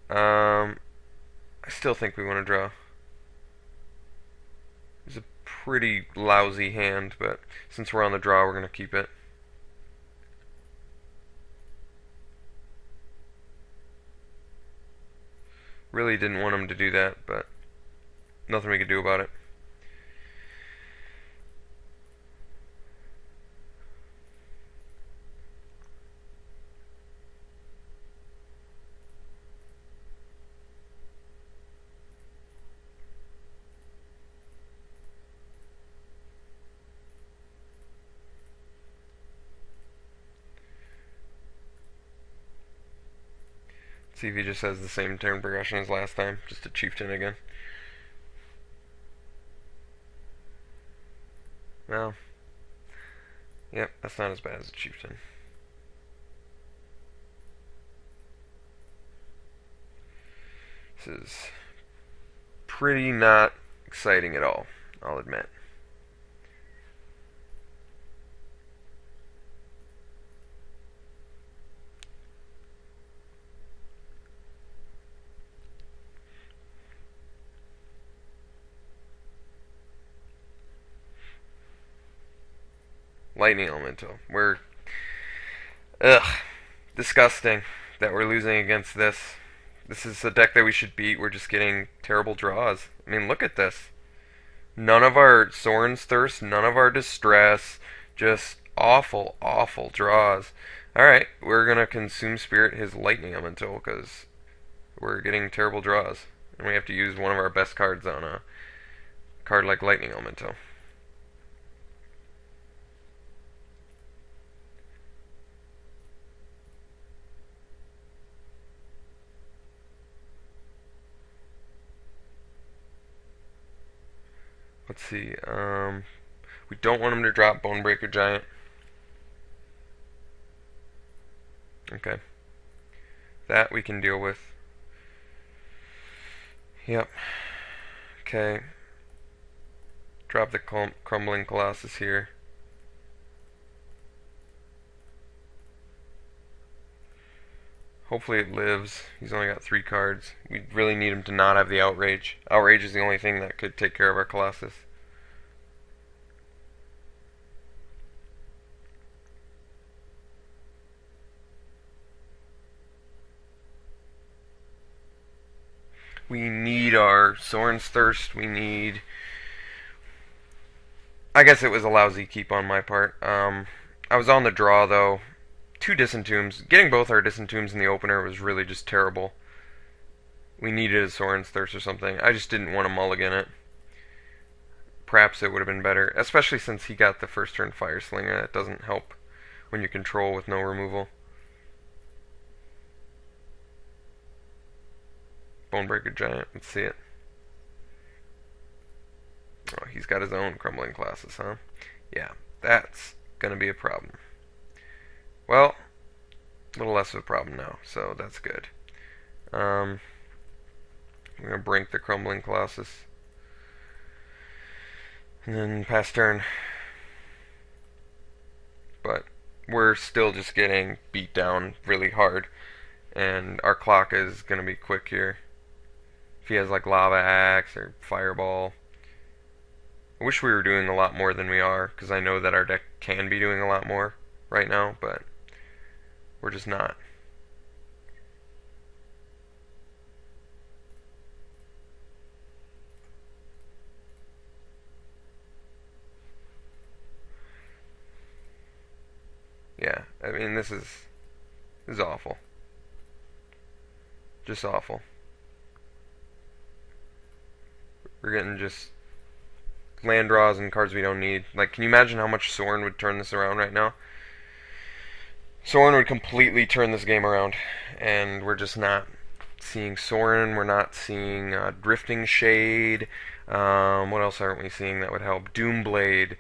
I still think we want to draw. It's a pretty lousy hand, but since we're on the draw, we're going to keep it. Really didn't want him to do that, but nothing we could do about it. See if he just has the same turn progression as last time, just a chieftain again. Well, yep, that's not as bad as a chieftain. This is pretty not exciting at all, I'll admit. Lightning Elemental. Ugh. Disgusting that we're losing against this. This is a deck that we should beat. We're just getting terrible draws. I mean, look at this. None of our Soren's Thirst, none of our Distress. Just awful, awful draws. Alright, we're going to Consume Spirit his Lightning Elemental because we're getting terrible draws. And we have to use one of our best cards on a card like Lightning Elemental. Let's see. We don't want him to drop Bonebreaker Giant. Okay. That we can deal with. Yep. Okay. Drop the Crumbling Colossus here. Hopefully it lives. He's only got 3 cards. We really need him to not have the Outrage. Outrage is the only thing that could take care of our Colossus. We need our Soren's Thirst. We need... I guess it was a lousy keep on my part. I was on the draw, though. 2 Disentombs. Getting both our Disentombs in the opener was really just terrible. We needed a Soren's Thirst or something. I just didn't want to mulligan it. Perhaps it would have been better, especially since he got the first turn Fire Slinger. That doesn't help when you control with no removal. Bonebreaker Giant, let's see it. Oh, he's got his own Crumbling Colossus, huh? Yeah, that's gonna be a problem. Well, a little less of a problem now, so that's good. I'm gonna brink the Crumbling Colossus. And then pass turn. But we're still just getting beat down really hard. And our clock is gonna be quick here. If he has like Lava Axe or Fireball. I wish we were doing a lot more than we are, because I know that our deck can be doing a lot more right now, but we're just not. Yeah, I mean, this is awful. Just awful. We're getting just land draws and cards we don't need. Like, can you imagine how much Soren would turn this around right now? Soren would completely turn this game around, and we're just not seeing Soren. We're not seeing Drifting Shade. What else aren't we seeing that would help? Doomblade.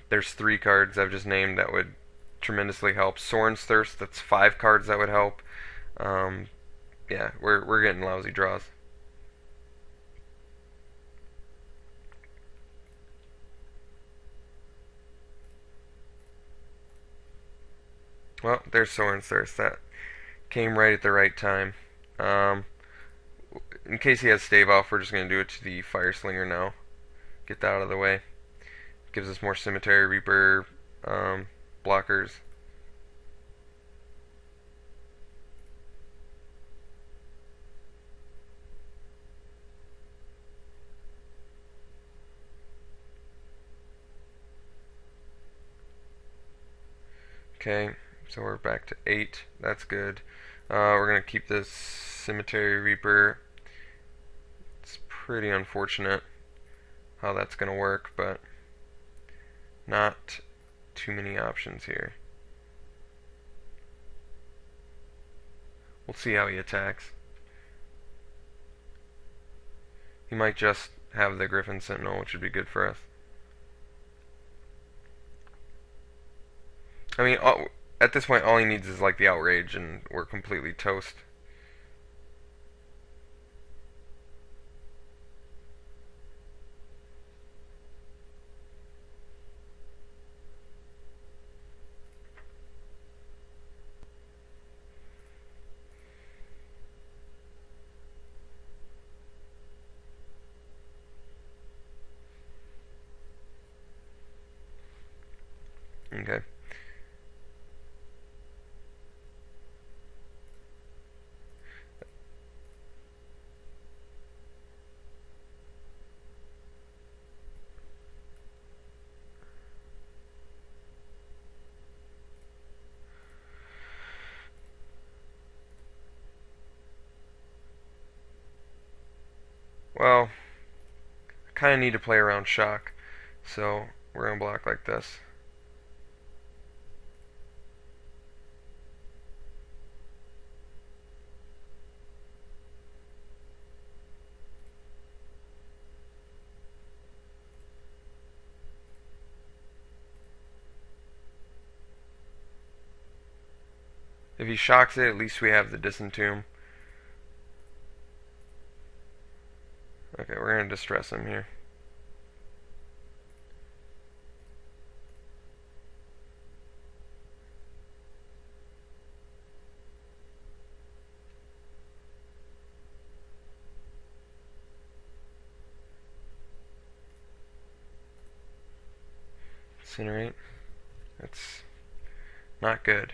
There's 3 cards I've just named that would tremendously help. Soren's Thirst, that's 5 cards that would help. Yeah, we're getting lousy draws. Well, there's Soren's Thirst. That came right at the right time. Um, in case he has stave off, we're just going to do it to the Fire Slinger now. Get that out of the way. Gives us more Cemetery Reaper blockers. Okay, so we're back to 8. That's good. We're going to keep this Cemetery Reaper. It's pretty unfortunate how that's going to work, but not too many options here. We'll see how he attacks. He might just have the Griffin Sentinel, which would be good for us. I mean, at this point, all he needs is like the Outrage, and we're completely toast. Okay. Well, I kind of need to play around shock, so we're going to block like this. If he shocks it, at least we have the Disentomb. Okay, we're going to distress him here. Incinerate. That's not good.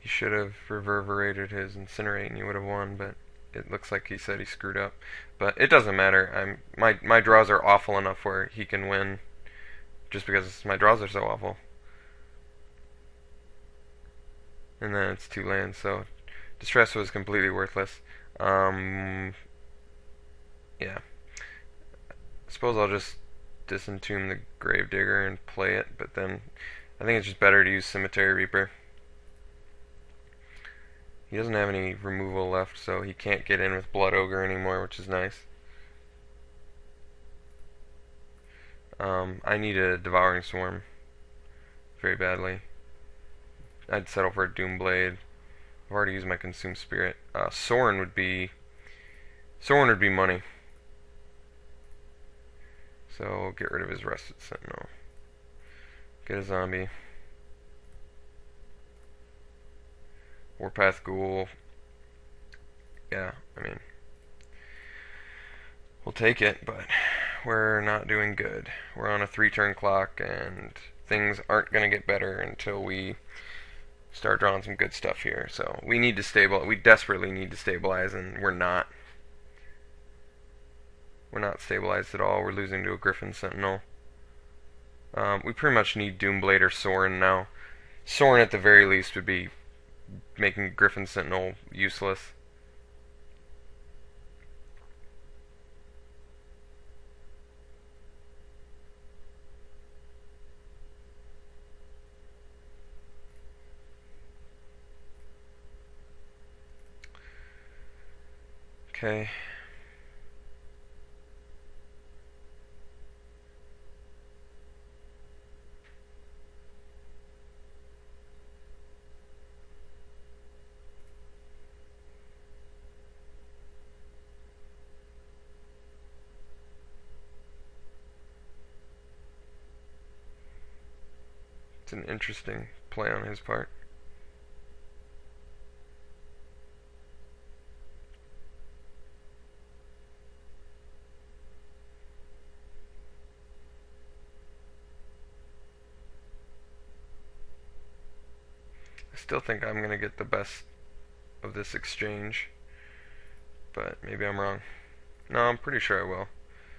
He should have reverberated his Incinerate and you would have won, but it looks like he said he screwed up. But it doesn't matter. My draws are awful enough where he can win just because my draws are so awful. And then it's 2 lands, so distress was completely worthless. Yeah. I suppose I'll just Disentomb the Gravedigger and play it, but then I think it's just better to use Cemetery Reaper. He doesn't have any removal left, so he can't get in with Blood Ogre anymore, which is nice. I need a Devouring Swarm very badly. I'd settle for a Doomblade. I've already used my Consume Spirit. Sorin would be money. So get rid of his Rusted Sentinel. Get a zombie. Warpath Ghoul. Yeah, I mean, we'll take it, but we're not doing good. We're on a 3-turn clock, and things aren't going to get better until we start drawing some good stuff here. So we need to stabilize. We desperately need to stabilize, and we're not. We're not stabilized at all. We're losing to a Griffin Sentinel. We pretty much need Doomblade or Sorin now. Sorin at the very least would be making Griffin Sentinel useless. Okay. It's an interesting play on his part. I still think I'm going to get the best of this exchange, but maybe I'm wrong. No, I'm pretty sure I will.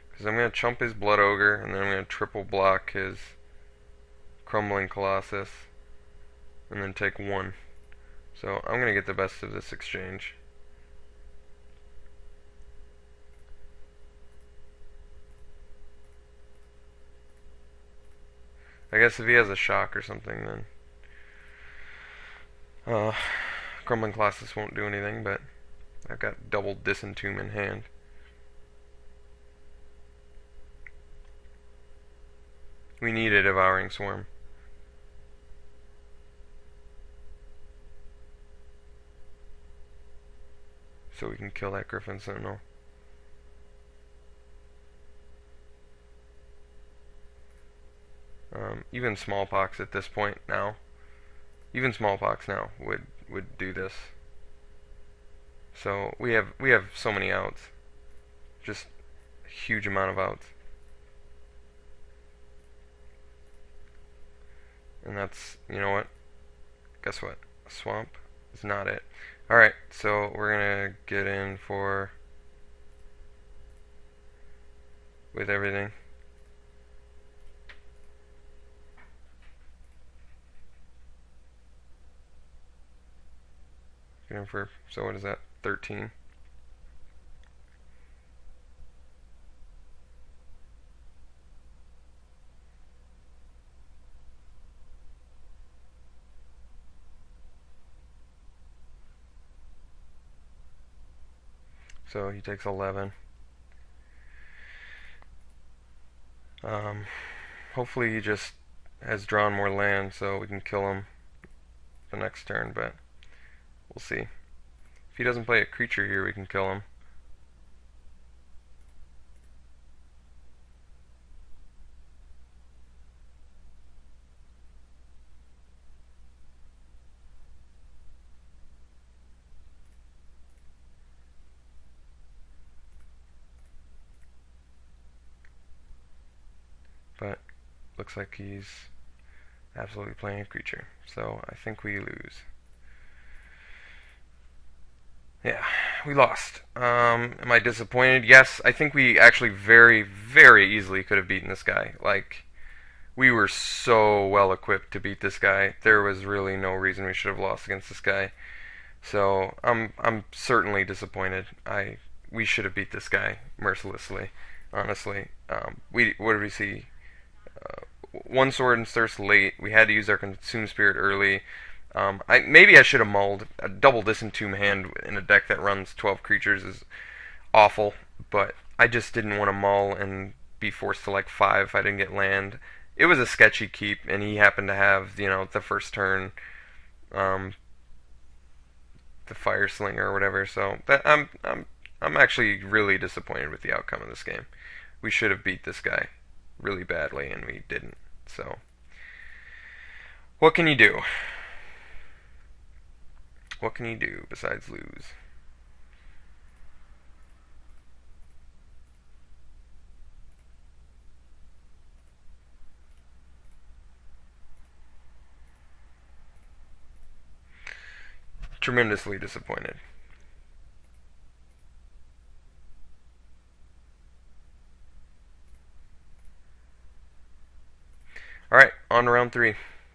Because I'm going to chump his Blood Ogre, and then I'm going to triple block his Crumbling Colossus, and then take 1. So I'm going to get the best of this exchange. I guess if he has a shock or something, then Crumbling Colossus won't do anything, but I've got double Disentomb in hand. We need a Devouring Swarm. So we can kill that Griffin Sentinel. Even Smallpox at this point now. Even Smallpox now would do this. So we have so many outs. Just a huge amount of outs. And that's, you know what? Guess what? A swamp is not it. Alright, so we're gonna get in for with everything. Get in for, so what is that? 13. So he takes 11. Hopefully he just has drawn more land so we can kill him the next turn, but we'll see. If he doesn't play a creature here, we can kill him. But looks like he's absolutely playing a creature, so I think we lose. Yeah, we lost. Am I disappointed? Yes, I think we actually very, very easily could have beaten this guy. Like, we were so well equipped to beat this guy. There was really no reason we should have lost against this guy. So I'm certainly disappointed. We should have beat this guy mercilessly. Honestly, what did we see? One sword and thirst late. We had to use our Consume Spirit early. Maybe I should have mulled. A double Disentomb hand in a deck that runs 12 creatures is awful, but I just didn't want to mull and be forced to like 5 if I didn't get land. It was a sketchy keep, and he happened to have, the first turn, the Fire Slinger or whatever. So that I'm actually really disappointed with the outcome of this game. We should have beat this guy really badly, and we didn't. So what can you do? What can you do besides lose? Tremendously disappointed. Alright, on to round 3.